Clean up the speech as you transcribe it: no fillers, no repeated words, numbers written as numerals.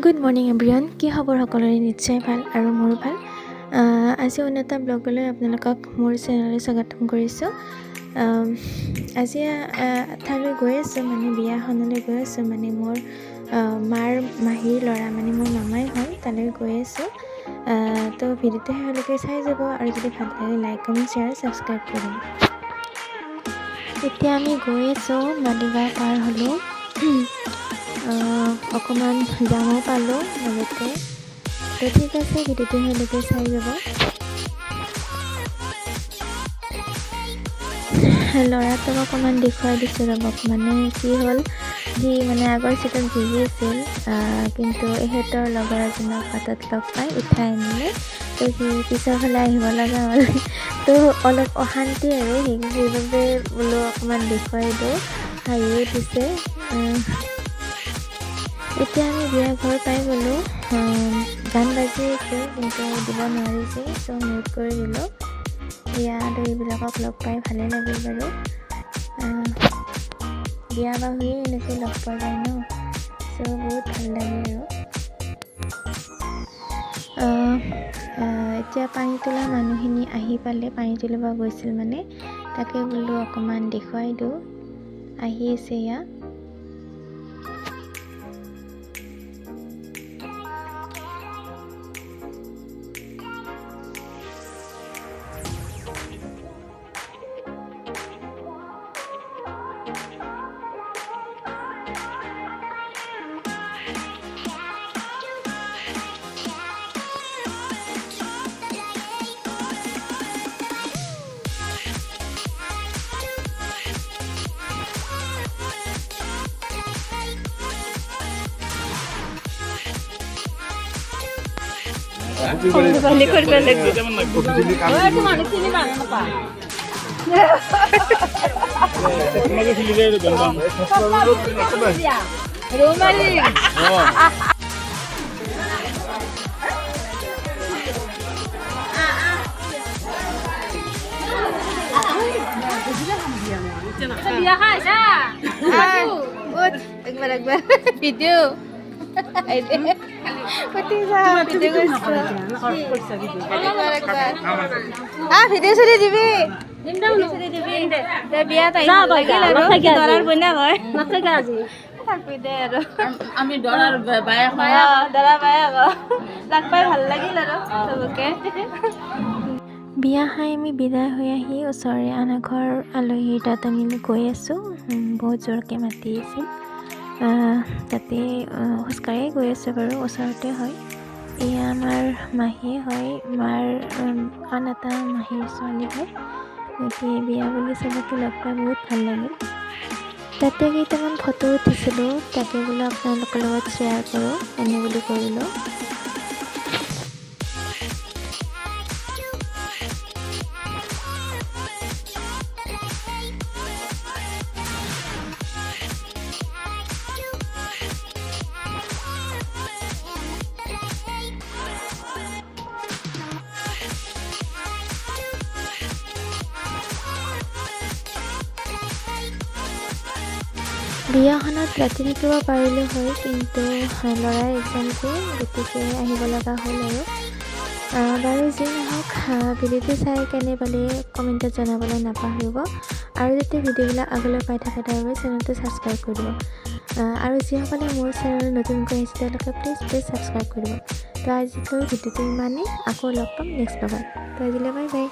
Good morning everyone. কি খবৰ সকলোৰে? নিশ্চয় ভাল আৰু মোৰো ভাল। আজি অন্য এটা ব্লগলৈ আপোনালোকক মোৰ চেনেললৈ স্বাগতম কৰিছোঁ। আজি এঠাইলৈ গৈ আছোঁ, মানে বিয়া এখনলৈ গৈ আছোঁ, মানে মোৰ মাৰ মাহীৰ ল'ৰা, মানে মোৰ মামাই হয়, তালৈ গৈ আছোঁ। তো ভিডিঅ'টো শেষলৈকে চাই যাব আৰু যদি ভাল লাগে লাইক কমেণ্ট শ্বেয়াৰ ছাবস্ক্ৰাইব কৰিম। এতিয়া আমি গৈ আছোঁ, মালিগাঁও পাৰ হ'লোঁ। অকণমান জামো পালোঁ মাজতে। তো ঠিক আছে, ভিডিঅ'টো শেষলৈকে চাই যাব। ল'ৰাটোক অকণমান দেখুৱাই দিছোঁ ৰ'বক। মানে কি হ'ল, সি মানে আগৰ চিটত বহি আছিল, কিন্তু এখেতৰ লগৰ এজনক বাটত লগ পাই উঠাই আনিলে। তো সি পিছৰ ফালে আহিব লগা হ'ল। তো অলপ অশান্তি আৰু সেইবাবে বোলো অকণমান দেখুৱাই দিওঁ, হাঁহিও উঠিছে। এতিয়া আমি বিয়া ঘৰ পাই গ'লোঁ। গান বাজি আছে কিন্তু দিব নোৱাৰিছে, চ' মিউট কৰি দিলোঁ। বিয়া দৈবিলাকক লগ পাই ভালেই লাগিল বাৰু। বিয়া বাহুৱে এনেকৈ লগ পোৱা যায় ন, চ' বহুত ভাল লাগে আৰু। এতিয়া পানী তোলা মানুহখিনি আহি পালে, পানী তুলিব গৈছিল মানে, তাকে বোলো অকণমান দেখুৱাই দিওঁ। আহি আছে এয়া। একবাৰ ভিডিও ভিডিও চুৰি দিবি, বিয়াত আমি দৰা বায়েক লগ পাই ভাল লাগিল আৰু চবকে। বিয়া খাই আমি বিদায় হৈ আহি ওচৰৰে আন এঘৰ আলহীৰ তাত আমি গৈ আছোঁ। বহুত জোৰকৈ মাতি আছিল, তাতে খোজকাঢ়িয়ে গৈ আছোঁ বাৰু, ওচৰতে হয়। এয়া আমাৰ মাহী হয়, মাৰ আন এটা মাহীৰ ছোৱালী হয়। গতিকে বিয়া বুলি চবকে লগ পাই বহুত ভাল লাগিল। তাতে কেইটামান ফটো উঠিছিলোঁ, তাকে বোলো আপোনালোকৰ লগত শ্বেয়াৰ কৰোঁ, এনে বুলি কৰিলোঁ। বিয়াখনত ৰাতি থাকিব পাৰিলোঁ হয়, কিন্তু ল'ৰাৰ এক্সাম যে, গতিকে আহিব লগা হ'ল আৰু। বাৰু যি নহওক, ভিডিঅ'টো চাই কেনে পালে কমেণ্টত জনাবলৈ নাপাহৰিব। আৰু যাতে ভিডিঅ'বিলাক আগলৈ পাই থাকে তাৰ বাবে চেনেলটো ছাবস্ক্ৰাইব কৰি দিব। আৰু যিসকলে মোৰ চেনেল নতুনকৈ আহিছে তেওঁলোকে প্লিজ ছাবস্ক্ৰাইব কৰিব। তো আজিলৈ ভিডিঅ'টো ইমানেই, আকৌ লগ পাম নেক্সট ব্লগত। তো আজিলৈ বাই বাই।